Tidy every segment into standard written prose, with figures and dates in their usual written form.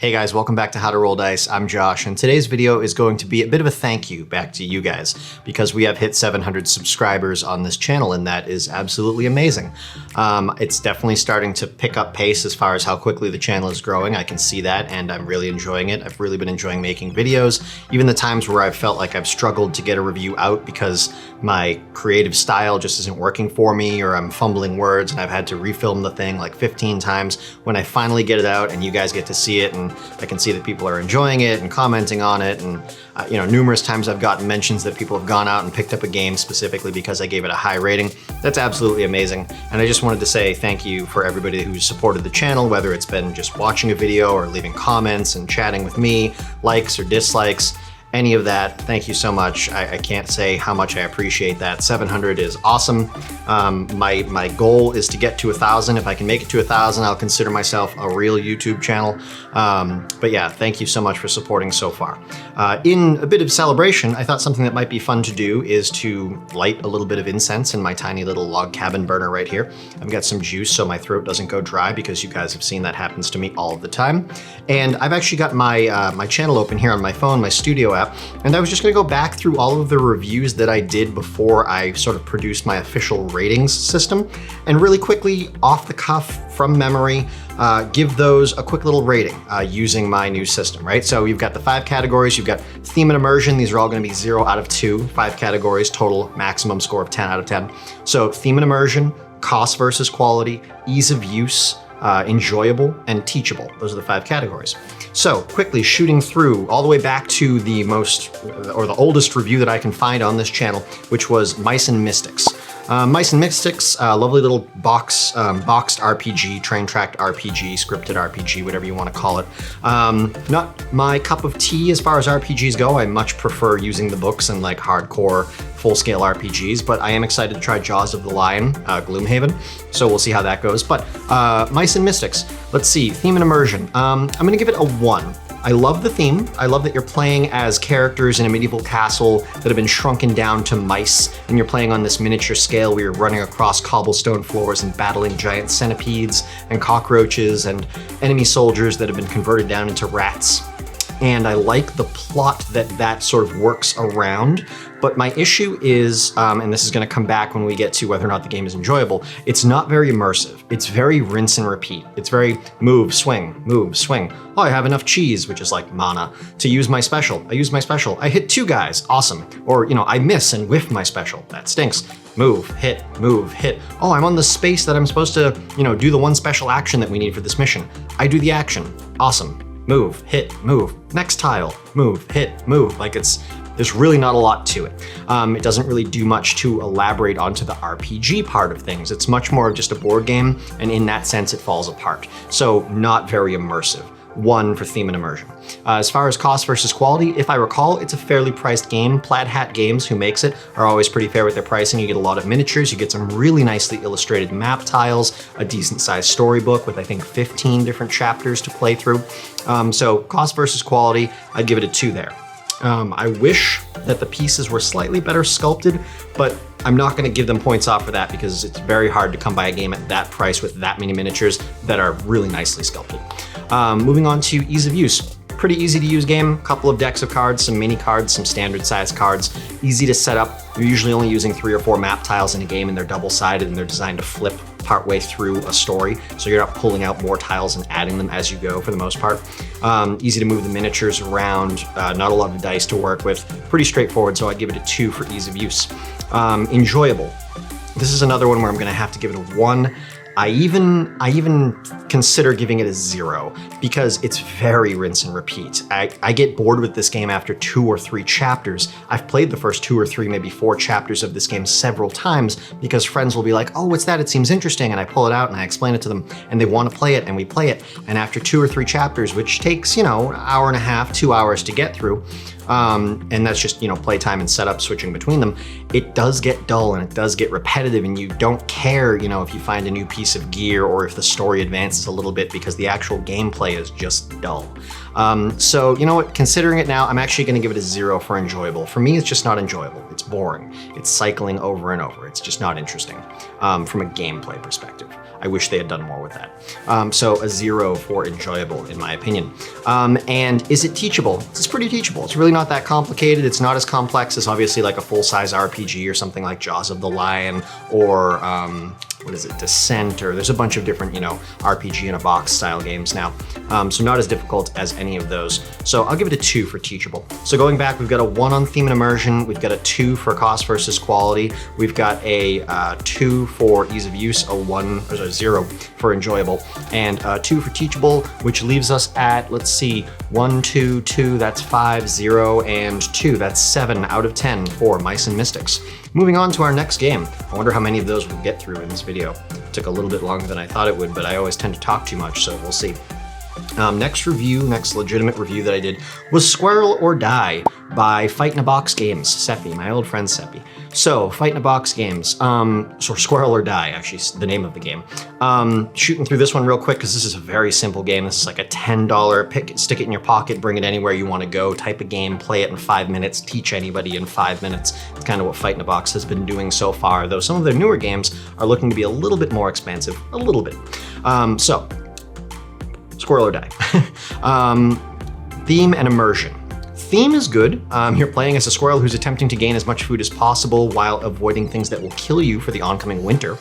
Hey guys, welcome back to How to Roll Dice. I'm Josh, and today's video is going to be a bit of a thank you back to you guys because we have hit 700 subscribers on this channel, and that is absolutely amazing. It's definitely starting to pick up pace as far as how quickly the channel is growing. I can see that, and I'm really enjoying it. I've really been enjoying making videos, even the times where I've felt like I've struggled to get a review out because my creative style just isn't working for me, or I'm fumbling words and I've had to refilm the thing like 15 times. When I finally get it out and you guys get to see it, and I can see that people are enjoying it and commenting on it, and numerous times I've gotten mentions that people have gone out and picked up a game specifically because I gave it a high rating. That's absolutely amazing, and I just wanted to say thank you for everybody who's supported the channel, whether it's been just watching a video or leaving comments and chatting with me, likes or dislikes. Any of that, thank you so much. I can't say how much I appreciate that. 700 is awesome. My goal is to get to 1,000. If I can make it to 1,000, I'll consider myself a real YouTube channel. But yeah, thank you so much for supporting so far. In a bit of celebration, I thought something that might be fun to do is to light a little bit of incense in my tiny little log cabin burner right here. I've got some juice so my throat doesn't go dry, because you guys have seen that happens to me all of the time. And I've actually got my, my channel open here on my phone, my studio app. And I was just gonna go back through all of the reviews that I did before I sort of produced my official ratings system, and really quickly, off the cuff, from memory, give those a quick little rating using my new system, right? So you've got the 5 categories, you've got theme and immersion. These are all gonna be 0 out of 2, 5 categories, total maximum score of 10 out of 10. So theme and immersion, cost versus quality, ease of use, enjoyable, and teachable. Those are the 5 categories. So quickly shooting through all the way back to the the oldest review that I can find on this channel, which was Mice and Mystics. Mice and Mystics, lovely little boxed RPG, train-tracked RPG, scripted RPG, whatever you want to call it. Not my cup of tea as far as RPGs go. I much prefer using the books and like hardcore, full-scale RPGs, but I am excited to try Jaws of the Lion, Gloomhaven, so we'll see how that goes. But Mice and Mystics, let's see, theme and immersion. I'm gonna give it a 1. I love the theme. I love that you're playing as characters in a medieval castle that have been shrunken down to mice, and you're playing on this miniature scale where you're running across cobblestone floors and battling giant centipedes and cockroaches and enemy soldiers that have been converted down into rats. And I like the plot that sort of works around. But my issue is, and this is gonna come back when we get to whether or not the game is enjoyable, it's not very immersive. It's very rinse and repeat. It's very move, swing, move, swing. Oh, I have enough cheese, which is like mana, to use my special. I use my special. I hit 2 guys, awesome. Or, I miss and whiff my special. That stinks. Move, hit, move, hit. Oh, I'm on the space that I'm supposed to, do the one special action that we need for this mission. I do the action, awesome. Move, hit, move. Next tile, move, hit, move. Like there's really not a lot to it. It doesn't really do much to elaborate onto the RPG part of things. It's much more of just a board game, and in that sense, it falls apart. So not very immersive. 1 for theme and immersion. As far as cost versus quality, if I recall, it's a fairly priced game. Plaid Hat Games, who makes it, are always pretty fair with their pricing. You get a lot of miniatures, you get some really nicely illustrated map tiles, a decent sized storybook with I think 15 different chapters to play through. So cost versus quality, I'd give it a 2 there. I wish that the pieces were slightly better sculpted, but I'm not going to give them points off for that because it's very hard to come by a game at that price with that many miniatures that are really nicely sculpted. Moving on to ease of use. Pretty easy to use game, couple of decks of cards, some mini cards, some standard size cards, easy to set up. You're usually only using 3 or 4 map tiles in a game, and they're double-sided and they're designed to flip partway through a story, so you're not pulling out more tiles and adding them as you go for the most part. Easy to move the miniatures around, not a lot of dice to work with, pretty straightforward, so I'd give it a 2 for ease of use. Enjoyable. This is another one where I'm gonna have to give it a 1. I even consider giving it a 0 because it's very rinse and repeat. I get bored with this game after 2 or 3 chapters. I've played the first 2 or 3, maybe 4 chapters of this game several times because friends will be like, oh, what's that? It seems interesting. And I pull it out and I explain it to them and they want to play it and we play it. And after 2 or 3 chapters, which takes, an hour and a half, 2 hours to get through, and that's just, playtime and setup switching between them, it does get dull and it does get repetitive, and you don't care, if you find a new piece piece of gear or if the story advances a little bit, because the actual gameplay is just dull. So you know what, considering it now, I'm actually gonna give it a 0 for enjoyable. For me, it's just not enjoyable. It's boring. It's cycling over and over. It's just not interesting from a gameplay perspective. I wish they had done more with that. So a 0 for enjoyable, in my opinion. And is it teachable? It's pretty teachable. It's really not that complicated. It's not as complex as obviously like a full-size RPG or something like Jaws of the Lion or what is it, Descent, or there's a bunch of different, you know, RPG in a box style games now. So not as difficult as any of those. So I'll give it a 2 for teachable. So going back, we've got a 1 on theme and immersion. We've got a 2 for cost versus quality. We've got a 2 for ease of use, a 0 for enjoyable, and a 2 for teachable, which leaves us at, let's see, 1, 2, 2, that's 5, 0, and 2, that's 7 out of 10 for Mice and Mystics. Moving on to our next game. I wonder how many of those we'll get through in this video. It took a little bit longer than I thought it would, but I always tend to talk too much, so we'll see. Next legitimate review that I did was Squirrel or Die by Fight in a Box Games. Seppi, my old friend Seppi. So, Fight in a Box Games, so Squirrel or Die, actually, the name of the game. Shooting through this one real quick, because this is a very simple game. This is like a $10, pick it, stick it in your pocket, bring it anywhere you want to go type of game, play it in 5 minutes, teach anybody in 5 minutes. It's kind of what Fight in a Box has been doing so far, though some of their newer games are looking to be a little bit more expansive, a little bit. So, Squirrel or Die. Theme and immersion. Theme is good. You're playing as a squirrel who's attempting to gain as much food as possible while avoiding things that will kill you for the oncoming winter.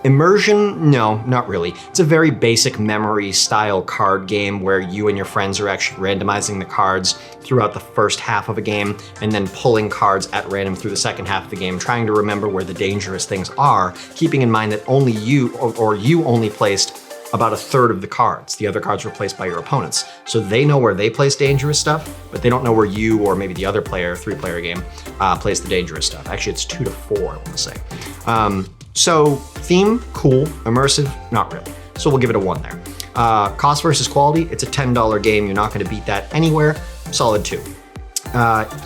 Immersion, no, not really. It's a very basic memory style card game where you and your friends are actually randomizing the cards throughout the first half of a game and then pulling cards at random through the second half of the game, trying to remember where the dangerous things are, keeping in mind that only you or you only placed about a third of the cards. The other cards were placed by your opponents. So they know where they place dangerous stuff, but they don't know where you or maybe the other player, 3-player game, plays the dangerous stuff. Actually, it's 2 to 4, I want to say. So theme, cool. Immersive, not really. So we'll give it a 1 there. Cost versus quality, it's a $10 game. You're not going to beat that anywhere. Solid 2.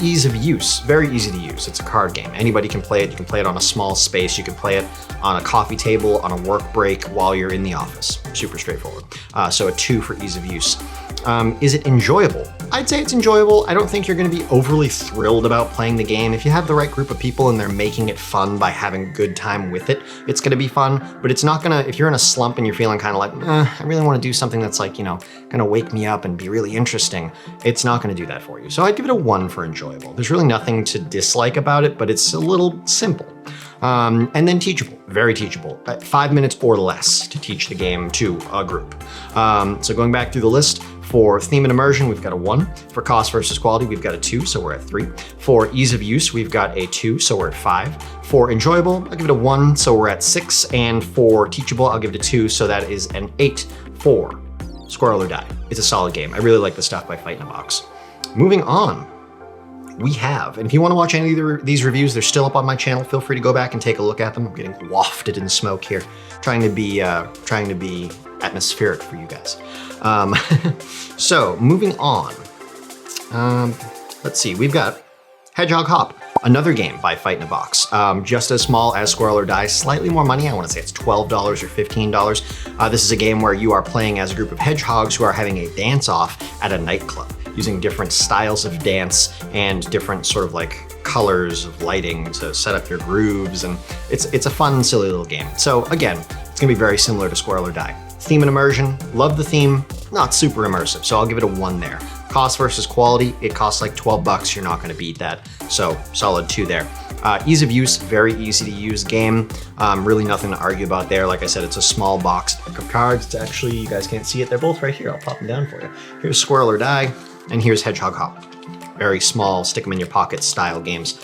Ease of use, very easy to use. It's a card game. Anybody can play it. You can play it on a small space. You can play it on a coffee table, on a work break, while you're in the office. Super straightforward. So a 2 for ease of use. Is it enjoyable? I'd say it's enjoyable. I don't think you're going to be overly thrilled about playing the game. If you have the right group of people and they're making it fun by having a good time with it, it's going to be fun. But it's not going to, if you're in a slump and you're feeling kind of like, I really want to do something that's like, you know, going to wake me up and be really interesting, it's not going to do that for you. So I'd give it a 1 for enjoyable. There's really nothing to dislike about it, but it's a little simple. And then teachable, very teachable. 5 minutes or less to teach the game to a group. So going back through the list, for theme and immersion, we've got a 1. For cost versus quality, we've got a 2, so we're at 3. For ease of use, we've got a 2, so we're at 5. For enjoyable, I'll give it a 1, so we're at 6. And for teachable, I'll give it a 2, so that is an 8 for Squirrel or Die. It's a solid game. I really like the stuff by Fight in a Box. Moving on, we have, and if you want to watch any of these reviews, they're still up on my channel. Feel free to go back and take a look at them. I'm getting wafted in smoke here, trying to be atmospheric for you guys. So moving on, let's see, we've got Hedgehog Hop, another game by Fight in a Box, just as small as Squirrel or Die, slightly more money. I want to say it's $12 or $15. This is a game where you are playing as a group of hedgehogs who are having a dance-off at a nightclub, using different styles of dance and different sort of like colors of lighting to set up your grooves, and it's a fun, silly little game. So again, it's gonna be very similar to Squirrel or Die. Theme and immersion, love the theme, not super immersive, so I'll give it a 1 there. Cost versus quality, it costs like 12 bucks, you're not gonna beat that, so solid 2 there. Ease of use, very easy to use game. Really nothing to argue about there. Like I said, it's a small box deck of cards. It's actually, you guys can't see it, they're both right here. I'll pop them down for you. Here's Squirrel or Die, and here's Hedgehog Hop. Very small, stick them in your pocket style games.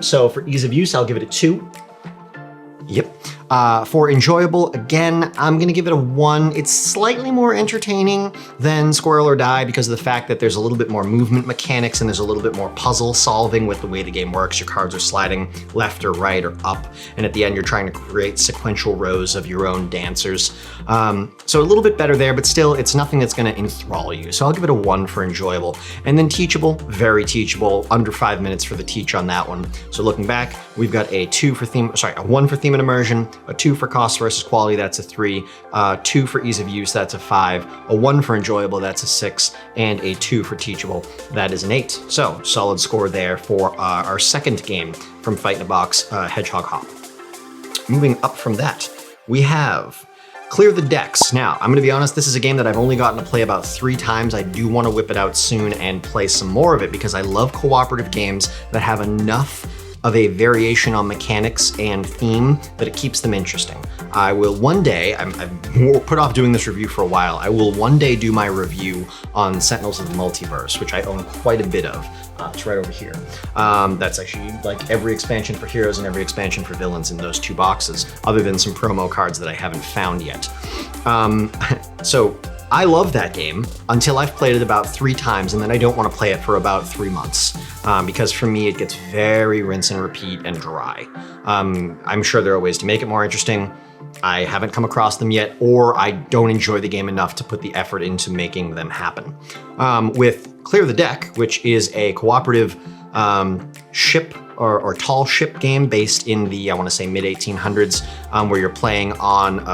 So for ease of use, I'll give it a 2. Yep. For enjoyable, again, I'm gonna give it a 1. It's slightly more entertaining than Squirrel or Die because of the fact that there's a little bit more movement mechanics and there's a little bit more puzzle solving with the way the game works. Your cards are sliding left or right or up, and at the end you're trying to create sequential rows of your own dancers. So a little bit better there, but still it's nothing that's gonna enthrall you. So I'll give it a 1 for enjoyable. And then teachable, very teachable, under 5 minutes for the teach on that one. So looking back, we've got a 1 for theme and immersion, A 2 for cost versus quality, that's a 3. 2 for ease of use, that's a 5. A 1 for enjoyable, that's a 6. And a 2 for teachable, that is an 8. So solid score there for our second game from Fight in a Box, Hedgehog Hop. Moving up from that, we have Clear the Decks. Now, I'm gonna be honest, this is a game that I've only gotten to play about 3 times. I do wanna whip it out soon and play some more of it because I love cooperative games that have enough of a variation on mechanics and theme that it keeps them interesting. I will one day, I've put off doing this review for a while, I will one day do my review on Sentinels of the Multiverse, which I own quite a bit of. It's right over here. That's actually like every expansion for heroes and every expansion for villains in those 2 boxes, other than some promo cards that I haven't found yet. So I love that game until I've played it about 3 times, and then I don't want to play it for about 3 months because for me it gets very rinse and repeat and dry. I'm sure there are ways to make it more interesting. I haven't come across them yet, or I don't enjoy the game enough to put the effort into making them happen. With Clear the Deck, which is a cooperative ship or tall ship game based in the, I want to say, mid-1800s, where you're playing on,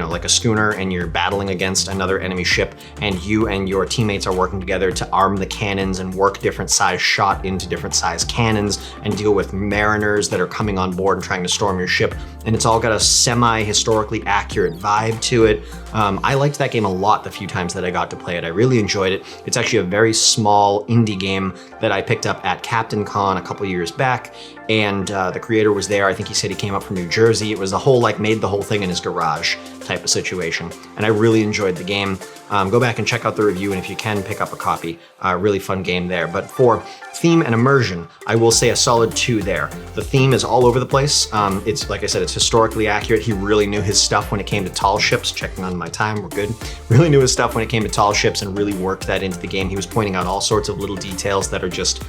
like a schooner and you're battling against another enemy ship, and you and your teammates are working together to arm the cannons and work different size shot into different size cannons and deal with mariners that are coming on board and trying to storm your ship. And it's all got a semi-historically accurate vibe to it. I liked that game a lot the few times that I got to play it. I really enjoyed it. It's actually a very small indie game that I picked up at Captain Con a couple years back, and the creator was there. I think he said he came up from New Jersey. It was a whole, made the whole thing in his garage type of situation, and I really enjoyed the game. Go back and check out the review, and if you can, pick up a copy. Really fun game there. But for theme and immersion, I will say a solid 2 there. The theme is all over the place. It's, like I said, it's historically accurate. He really knew his stuff when it came to tall ships. Checking on my time, we're good. Really knew his stuff when it came to tall ships and really worked that into the game. He was pointing out all sorts of little details that are just,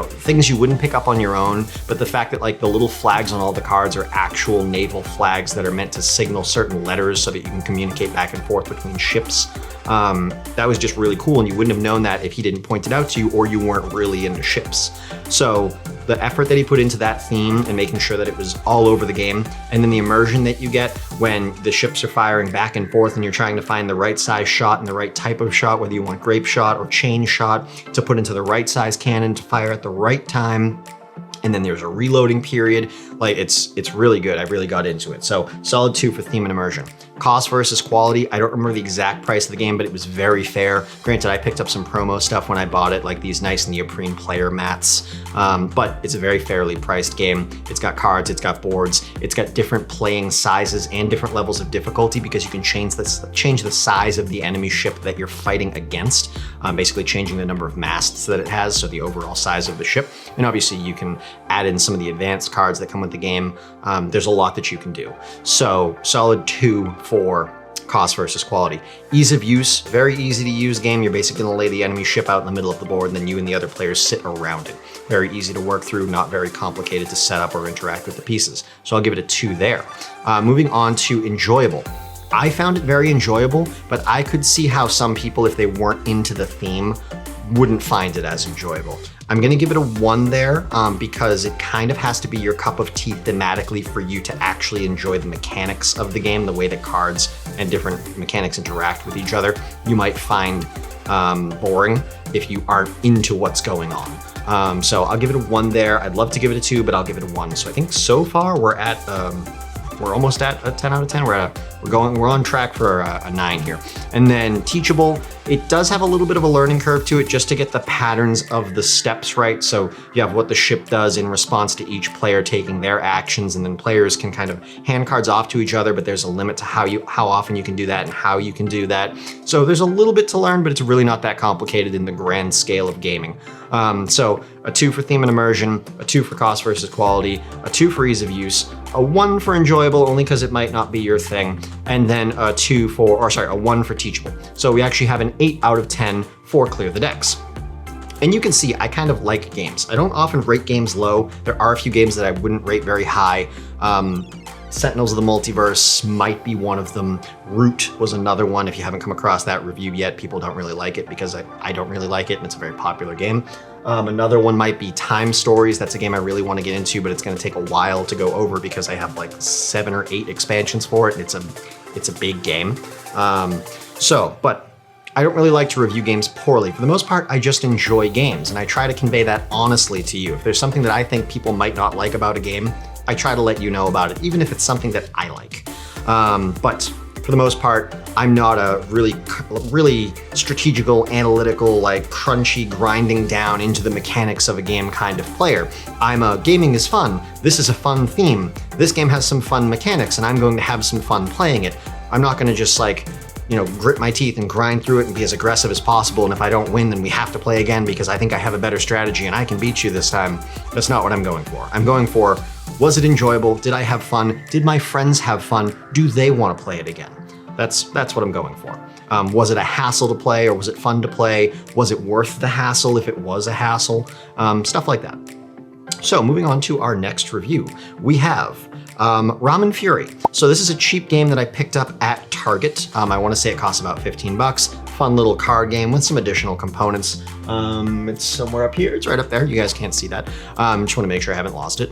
things you wouldn't pick up on your own, but the fact that the little flags on all the cards are actual naval flags that are meant to signal certain letters so that you can communicate back and forth between ships. That was just really cool, and you wouldn't have known that if he didn't point it out to you or you weren't really into ships. So the effort that he put into that theme and making sure that it was all over the game, and then the immersion that you get when the ships are firing back and forth and you're trying to find the right size shot and the right type of shot, whether you want grape shot or chain shot, to put into the right size cannon to fire at the right time. And then there's a reloading period. It's really good. I really got into it. So solid 2 for theme and immersion. Cost versus quality, I don't remember the exact price of the game, but it was very fair. Granted, I picked up some promo stuff when I bought it, like these nice neoprene player mats, but it's a very fairly priced game. It's got cards, it's got boards, it's got different playing sizes and different levels of difficulty because you can change the size of the enemy ship that you're fighting against, basically changing the number of masts that it has, so the overall size of the ship. And obviously you can add in some of the advanced cards that come with the game. There's a lot that you can do. So solid 2 for cost versus quality. Ease of use, very easy to use game. You're basically gonna lay the enemy ship out in the middle of the board and then you and the other players sit around it. Very easy to work through, not very complicated to set up or interact with the pieces. So I'll give it a 2 there. Moving on to enjoyable. I found it very enjoyable, but I could see how some people, if they weren't into the theme, wouldn't find it as enjoyable. I'm gonna give it a 1 there because it kind of has to be your cup of tea thematically for you to actually enjoy the mechanics of the game, the way that cards and different mechanics interact with each other. You might find boring if you aren't into what's going on. So I'll give it a 1 there. I'd love to give it a 2, but I'll give it a 1. So I think so far we're at, we're almost at a 10 out of 10. We're on track for a 9 here. And then teachable, it does have a little bit of a learning curve to it just to get the patterns of the steps right. So you have what the ship does in response to each player taking their actions, and then players can kind of hand cards off to each other, but there's a limit to how often you can do that and how you can do that. So there's a little bit to learn, but it's really not that complicated in the grand scale of gaming. So a 2 for theme and immersion, a 2 for cost versus quality, a 2 for ease of use, a 1 for enjoyable, only because it might not be your thing, and then a 1 for teachable. So we actually have an 8 out of 10 for Clear the Decks. And you can see I kind of like games. I don't often rate games low. There are a few games that I wouldn't rate very high. Sentinels of the Multiverse might be one of them. Root was another one. If you haven't come across that review yet, people don't really like it because I don't really like it, and it's a very popular game. Another one might be Time Stories. That's a game I really want to get into, but it's going to take a while to go over because I have like 7 or 8 expansions for it. And it's a big game. But I don't really like to review games poorly. For the most part, I just enjoy games, and I try to convey that honestly to you. If there's something that I think people might not like about a game, I try to let you know about it, even if it's something that I like. But for the most part, I'm not a really strategical, analytical, like crunchy, grinding down into the mechanics of a game kind of player. I'm a gaming is fun. This is a fun theme. This game has some fun mechanics, and I'm going to have some fun playing it. I'm not going to just like, grit my teeth and grind through it and be as aggressive as possible. And if I don't win, then we have to play again because I think I have a better strategy and I can beat you this time. That's not what I'm going for. I'm going for, was it enjoyable? Did I have fun? Did my friends have fun? Do they want to play it again? That's what I'm going for. Was it a hassle to play, or was it fun to play? Was it worth the hassle if it was a hassle? Stuff like that. So moving on to our next review, we have Ramen Fury. So this is a cheap game that I picked up at Target. I want to say it costs about 15 bucks. Fun little card game with some additional components. It's somewhere up here. It's right up there. You guys can't see that. Just want to make sure I haven't lost it.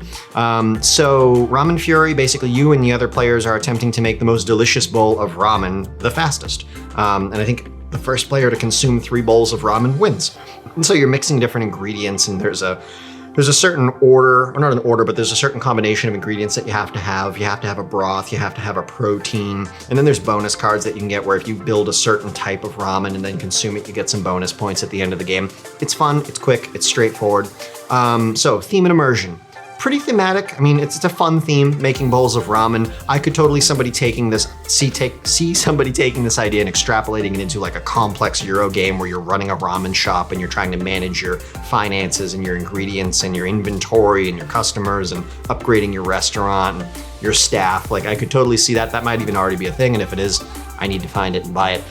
So Ramen Fury, basically you and the other players are attempting to make the most delicious bowl of ramen the fastest. And I think the first player to consume 3 bowls of ramen wins. And so you're mixing different ingredients, and there's a certain order, or not an order, but there's a certain combination of ingredients that you have to have. You have to have a broth, you have to have a protein, and then there's bonus cards that you can get where if you build a certain type of ramen and then consume it, you get some bonus points at the end of the game. It's fun, it's quick, it's straightforward. So theme and immersion. Pretty thematic. I mean, it's a fun theme, making bowls of ramen. I could totally see somebody taking this idea and extrapolating it into like a complex Euro game where you're running a ramen shop and you're trying to manage your finances and your ingredients and your inventory and your customers and upgrading your restaurant and your staff. Like, I could totally see that. That might even already be a thing, and if it is, I need to find it and buy it.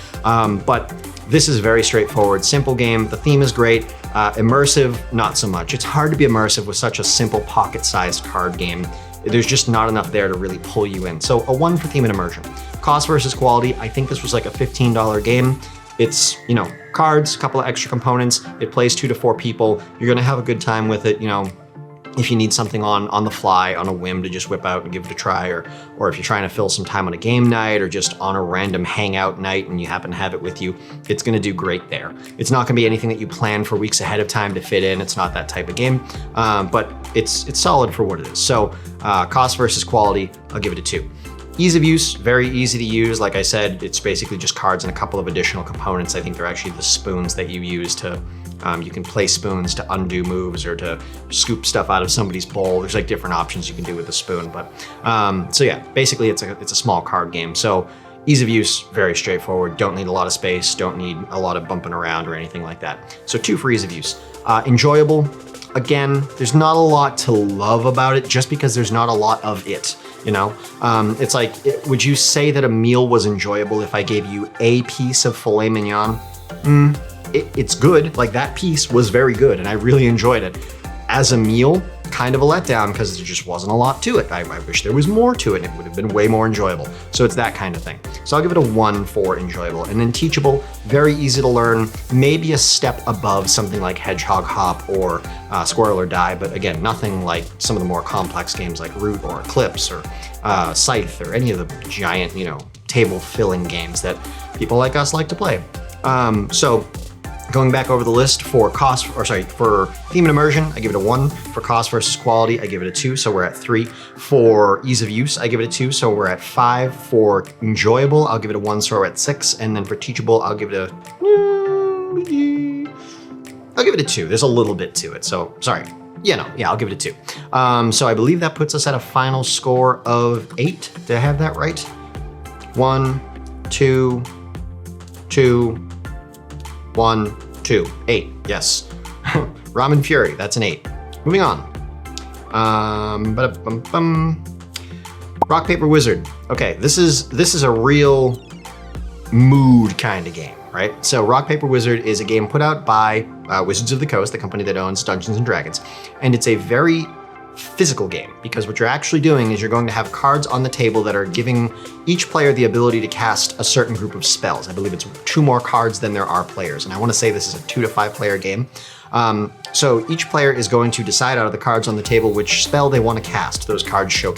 But this is very straightforward, simple game. The theme is great. Immersive, not so much. It's hard to be immersive with such a simple pocket-sized card game. There's just not enough there to really pull you in. So a 1 for theme and immersion. Cost versus quality, I think this was like a $15 game. It's, cards, a couple of extra components. It plays 2 to 4 people. You're gonna have a good time with it, if you need something on the fly, on a whim to just whip out and give it a try, or if you're trying to fill some time on a game night or just on a random hangout night and you happen to have it with you, it's gonna do great there. It's not gonna be anything that you plan for weeks ahead of time to fit in. It's not that type of game, but it's solid for what it is. So cost versus quality, I'll give it a 2. Ease of use, very easy to use. Like I said, it's basically just cards and a couple of additional components. I think they're actually the spoons that you use to, you can play spoons to undo moves or to scoop stuff out of somebody's bowl. There's like different options you can do with the spoon. But so yeah, basically it's a small card game. So ease of use, very straightforward. Don't need a lot of space, don't need a lot of bumping around or anything like that. So 2 for ease of use. Enjoyable. Again, there's not a lot to love about it just because there's not a lot of it. It's like, would you say that a meal was enjoyable if I gave you a piece of filet mignon? It's good. Like, that piece was very good and I really enjoyed it. As a meal, kind of a letdown because there just wasn't a lot to it. I wish there was more to it and it would have been way more enjoyable. So it's that kind of thing. So I'll give it a 1 for enjoyable. And then teachable, very easy to learn, maybe a step above something like Hedgehog Hop or Squirrel or Die, but again, nothing like some of the more complex games like Root or Eclipse or Scythe or any of the giant, table filling games that people like us like to play. So going back over the list for for theme and immersion, I give it a 1. For cost versus quality, I give it a 2, so we're at 3. For ease of use, I give it a 2, so we're at 5. For enjoyable, I'll give it a 1, so we're at 6. And then for teachable, I'll give it a 2. There's a little bit to it, so sorry. I'll give it a 2. So I believe that puts us at a final score of 8. Did I have that right? 1, 2, 2, 1, 2, 8, yes. Ramen Fury, that's an 8. Moving on. Rock, Paper, Wizard. Okay, this is a real mood kind of game, right? So Rock, Paper, Wizard is a game put out by Wizards of the Coast, the company that owns Dungeons & Dragons. And it's a very physical game because what you're actually doing is you're going to have cards on the table that are giving each player the ability to cast a certain group of spells. I believe it's 2 more cards than there are players. And I want to say this is a 2 to 5 player game. So each player is going to decide out of the cards on the table which spell they want to cast. Those cards show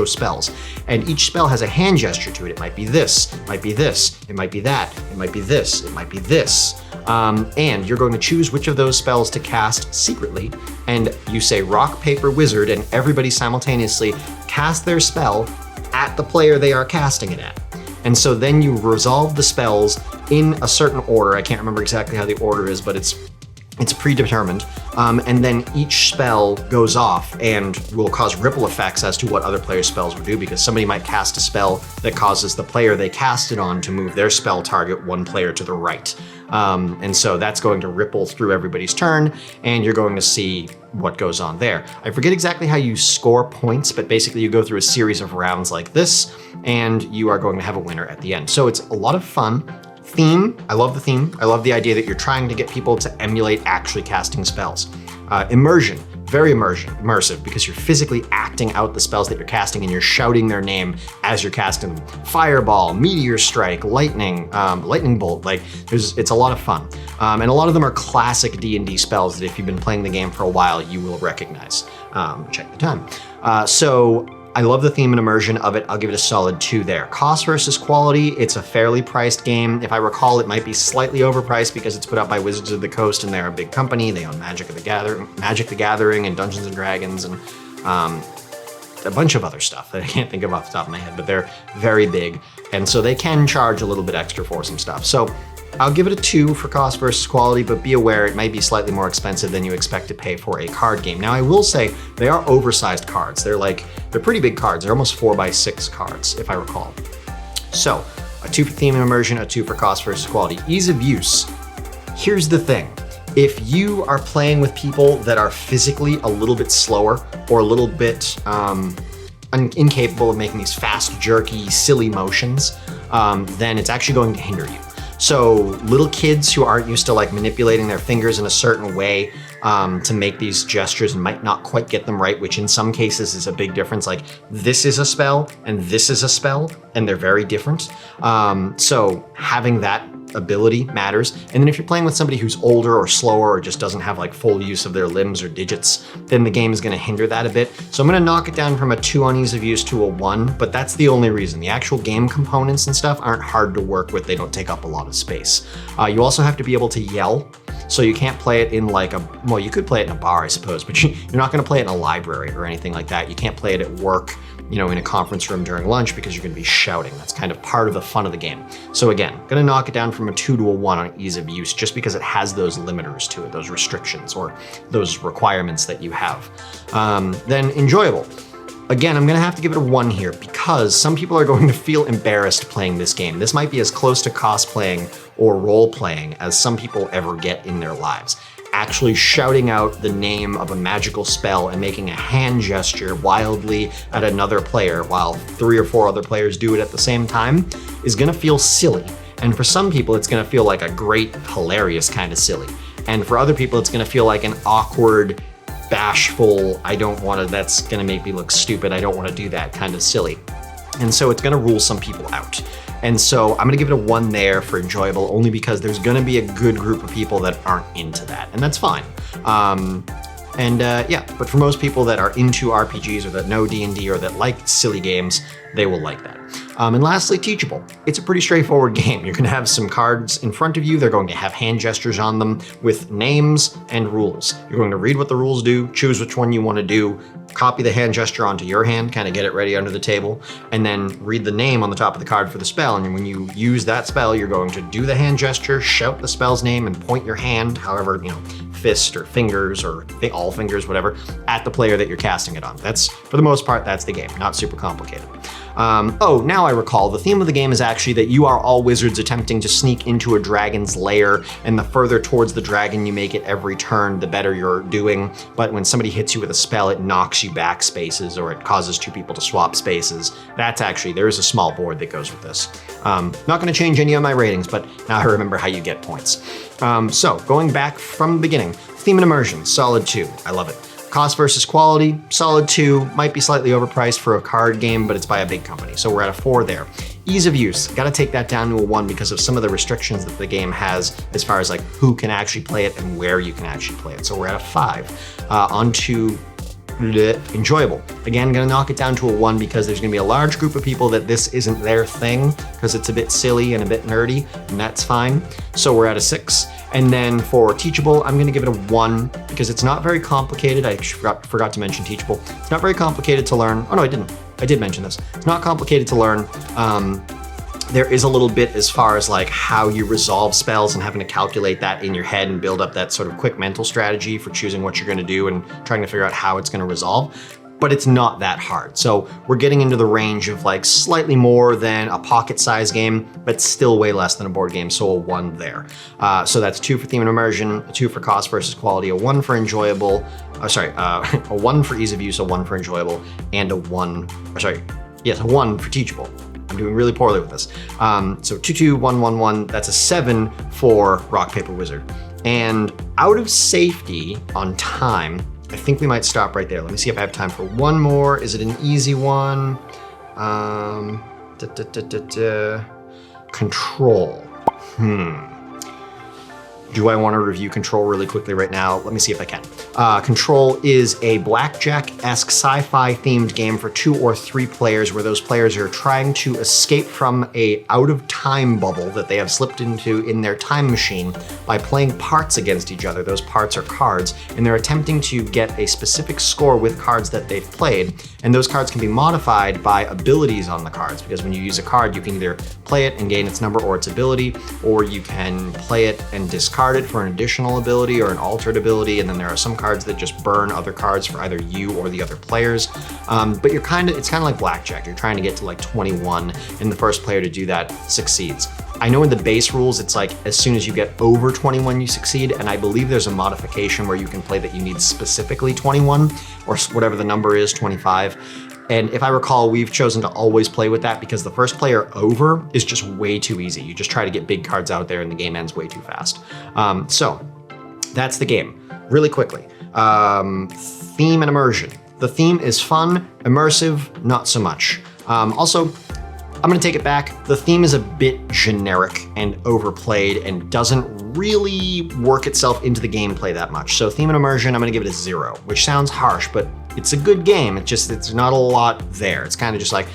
spells. And each spell has a hand gesture to it. It might be this, it might be this, it might be that, it might be this, it might be this. And you're going to choose which of those spells to cast secretly. And you say rock, paper, wizard, and everybody simultaneously cast their spell at the player they are casting it at. And so then you resolve the spells in a certain order. I can't remember exactly how the order is, but it's predetermined. And then each spell goes off and will cause ripple effects as to what other players' spells will do, because somebody might cast a spell that causes the player they cast it on to move their spell target one player to the right. And so that's going to ripple through everybody's turn, and you're going to see what goes on there. I forget exactly how you score points, but basically you go through a series of rounds like this, and you are going to have a winner at the end. So it's a lot of fun. Theme, I love the theme. I love the idea that you're trying to get people to emulate actually casting spells. Immersion, very immersive, because you're physically acting out the spells that you're casting and you're shouting their name as you're casting them. Fireball, meteor strike, lightning, lightning bolt, it's a lot of fun. And a lot of them are classic D&D spells that if you've been playing the game for a while, you will recognize. Check the time. So I love the theme and immersion of it. I'll give it a solid 2 there. Cost versus quality, it's a fairly priced game. If I recall, it might be slightly overpriced because it's put out by Wizards of the Coast and they're a big company. They own Magic the Gathering and Dungeons and Dragons and a bunch of other stuff that I can't think of off the top of my head, but they're very big. And so they can charge a little bit extra for some stuff. So I'll give it a 2 for cost versus quality, but be aware it might be slightly more expensive than you expect to pay for a card game. Now I will say they are oversized cards. They're pretty big cards. They're almost 4x6 cards, if I recall. So a 2 for theme and immersion, a 2 for cost versus quality. Ease of use. Here's the thing. If you are playing with people that are physically a little bit slower or a little bit incapable of making these fast, jerky, silly motions, then it's actually going to hinder you. So little kids who aren't used to manipulating their fingers in a certain way to make these gestures and might not quite get them right, which in some cases is a big difference. Like this is a spell and this is a spell and they're very different. So having that ability matters. And then if you're playing with somebody who's older or slower or just doesn't have full use of their limbs or digits, then the game is going to hinder that a bit. So I'm going to knock it down from a 2 on ease of use to a 1, but that's the only reason. The actual game components and stuff aren't hard to work with. They don't take up a lot of space. You also have to be able to yell. So you can't play it in well, you could play it in a bar, I suppose, but you're not going to play it in a library or anything like that. You can't play it at work, in a conference room during lunch because you're going to be shouting. That's kind of part of the fun of the game. So again, going to knock it down from a 2 to a 1 on ease of use just because it has those limiters to it, those restrictions or those requirements that you have. Then enjoyable. Again, I'm going to have to give it a 1 here because some people are going to feel embarrassed playing this game. This might be as close to cosplaying or role-playing as some people ever get in their lives. Actually shouting out the name of a magical spell and making a hand gesture wildly at another player while 3 or 4 other players do it at the same time is going to feel silly. And for some people, it's going to feel like a great, hilarious kind of silly. And for other people, it's going to feel like an awkward, bashful, that's going to make me look stupid, I don't want to do that kind of silly. And so it's going to rule some people out. And so I'm gonna give it a 1 there for enjoyable, only because there's gonna be a good group of people that aren't into that, and that's fine. But for most people that are into RPGs or that know D&D or that like silly games, they will like that. And lastly, teachable. It's a pretty straightforward game. You're gonna have some cards in front of you. They're going to have hand gestures on them with names and rules. You're going to read what the rules do, choose which one you wanna do, copy the hand gesture onto your hand, kind of get it ready under the table, and then read the name on the top of the card for the spell. And when you use that spell, you're going to do the hand gesture, shout the spell's name, and point your hand, however, fist or fingers or all fingers, whatever, at the player that you're casting it on. That's, for the most part, that's the game. Not super complicated. Now I recall, the theme of the game is actually that you are all wizards attempting to sneak into a dragon's lair, and the further towards the dragon you make it every turn, the better you're doing. But when somebody hits you with a spell, it knocks you back spaces or it causes 2 people to swap spaces. That's actually, there is a small board that goes with this. Not going to change any of my ratings, but now I remember how you get points. So going back from the beginning, theme and immersion, solid 2. I love it. Cost versus quality, solid 2, might be slightly overpriced for a card game, but it's by a big company, so we're at a 4 there. Ease of use, gotta take that down to a 1 because of some of the restrictions that the game has as far as like who can actually play it and where you can actually play it. So we're at a 5. On to enjoyable. Again, gonna knock it down to a 1 because there's gonna be a large group of people that this isn't their thing because it's a bit silly and a bit nerdy, and that's fine. So we're at a 6. And then for teachable, I'm gonna give it a 1 because it's not very complicated. I forgot to mention teachable. It's not very complicated to learn. Oh no, I didn't. I did mention this. It's not complicated to learn. There is a little bit as far as like how you resolve spells and having to calculate that in your head and build up that sort of quick mental strategy for choosing what you're gonna do and trying to figure out how it's gonna resolve. But it's not that hard. So we're getting into the range of like slightly more than a pocket size game, but still way less than a board game, so a 1 there. So that's 2 for theme and immersion, a 2 for cost versus quality, a 1 for enjoyable, a 1 for ease of use, a 1 for enjoyable, and a 1 for teachable. I'm doing really poorly with this. So 2, 2, 1, 1, 1, that's a 7 for rock, paper, wizard. And out of safety on time, I think we might stop right there. Let me see if I have time for one more. Is it an easy one? Control. Do I want to review Control really quickly right now? Let me see if I can. Control is a blackjack-esque sci-fi themed game for 2 or 3 players where those players are trying to escape from a out-of-time bubble that they have slipped into in their time machine by playing parts against each other. Those parts are cards, and they're attempting to get a specific score with cards that they've played, and those cards can be modified by abilities on the cards, because when you use a card, you can either play it and gain its number or its ability, or you can play it and discard it for an additional ability or an altered ability, and then there are some cards that just burn other cards for either you or the other players. But it's kind of like blackjack. You're trying to get to like 21, and the first player to do that succeeds. I know in the base rules, it's like as soon as you get over 21, you succeed, and I believe there's a modification where you can play that you need specifically 21, or whatever the number is, 25. And if I recall, we've chosen to always play with that because the first player over is just way too easy. You just try to get big cards out there and the game ends way too fast. So that's the game. Really quickly, theme and immersion. The theme is fun, immersive, not so much. Also, I'm gonna take it back. The theme is a bit generic and overplayed and doesn't really work itself into the gameplay that much. So theme and immersion, I'm gonna give it a 0, which sounds harsh, but it's a good game. It's not a lot there. It's kind of just like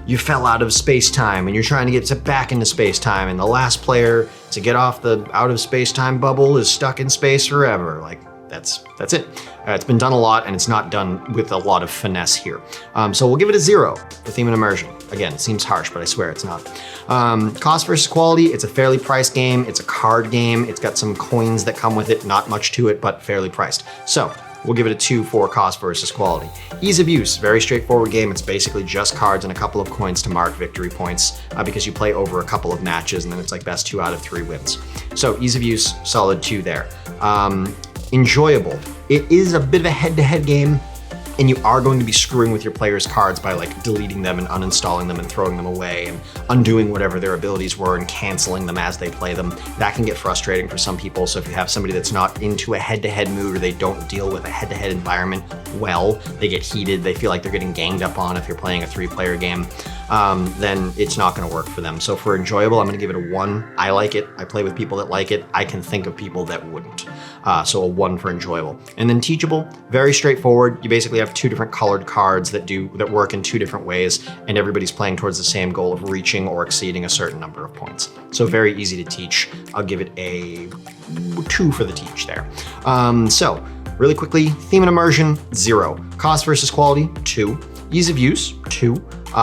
you fell out of space-time and you're trying to get back into space-time, and the last player to get off the out of space-time bubble is stuck in space forever. Like that's it. It's been done a lot, and it's not done with a lot of finesse here. So we'll give it a 0 for theme and immersion. Again, it seems harsh, but I swear it's not. Cost versus quality, it's a fairly priced game. It's a card game. It's got some coins that come with it, not much to it, but fairly priced. So we'll give it a 2 for cost versus quality. Ease of use, very straightforward game. It's basically just cards and a couple of coins to mark victory points because you play over a couple of matches, and then it's like best 2 out of 3 wins. So ease of use, solid 2 there. Enjoyable. It is a bit of a head-to-head game, and you are going to be screwing with your players' cards by like deleting them and uninstalling them and throwing them away and undoing whatever their abilities were and canceling them as they play them. That can get frustrating for some people. So if you have somebody that's not into a head-to-head mood, or they don't deal with a head-to-head environment well, they get heated, they feel like they're getting ganged up on if you're playing a 3-player game, then it's not gonna work for them. So for enjoyable, I'm gonna give it a 1. I like it. I play with people that like it. I can think of people that wouldn't. So a 1 for enjoyable. And then teachable, very straightforward. You basically have 2 different colored cards that work in 2 different ways, and everybody's playing towards the same goal of reaching or exceeding a certain number of points. So very easy to teach. I'll give it a 2 for the teach there. So really quickly, theme and immersion, 0. Cost versus quality, 2. Ease of use, 2.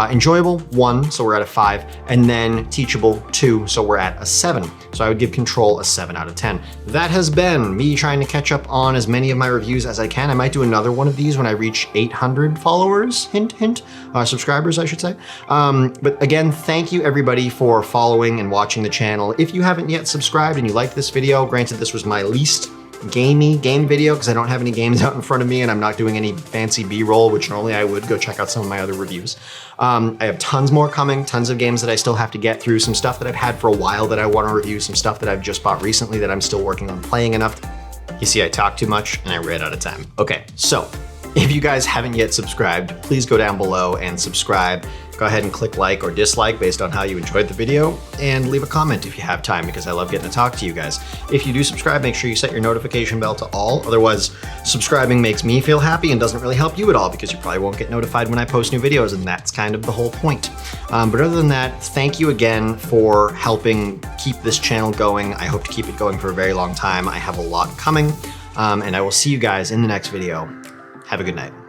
Enjoyable, 1, so we're at a 5. And then teachable, 2, so we're at a 7. So I would give Control a 7 out of 10. That has been me trying to catch up on as many of my reviews as I can. I might do another one of these when I reach 800 followers, hint, hint, subscribers, I should say. But again, thank you everybody for following and watching the channel. If you haven't yet subscribed and you liked this video, granted this was my least game video because I don't have any games out in front of me and I'm not doing any fancy B-roll, which normally I would. Go check out some of my other reviews. I have tons more coming, tons of games that I still have to get through, some stuff that I've had for a while that I want to review, some stuff that I've just bought recently that I'm still working on playing enough You see, I talk too much and I ran out of time. Okay, so if you guys haven't yet subscribed, please go down below and subscribe. Go ahead and click like or dislike based on how you enjoyed the video, and leave a comment if you have time, because I love getting to talk to you guys. If you do subscribe, make sure you set your notification bell to all. Otherwise, subscribing makes me feel happy and doesn't really help you at all, because you probably won't get notified when I post new videos, and that's kind of the whole point. But other than that, thank you again for helping keep this channel going. I hope to keep it going for a very long time. I have a lot coming, and I will see you guys in the next video. Have a good night.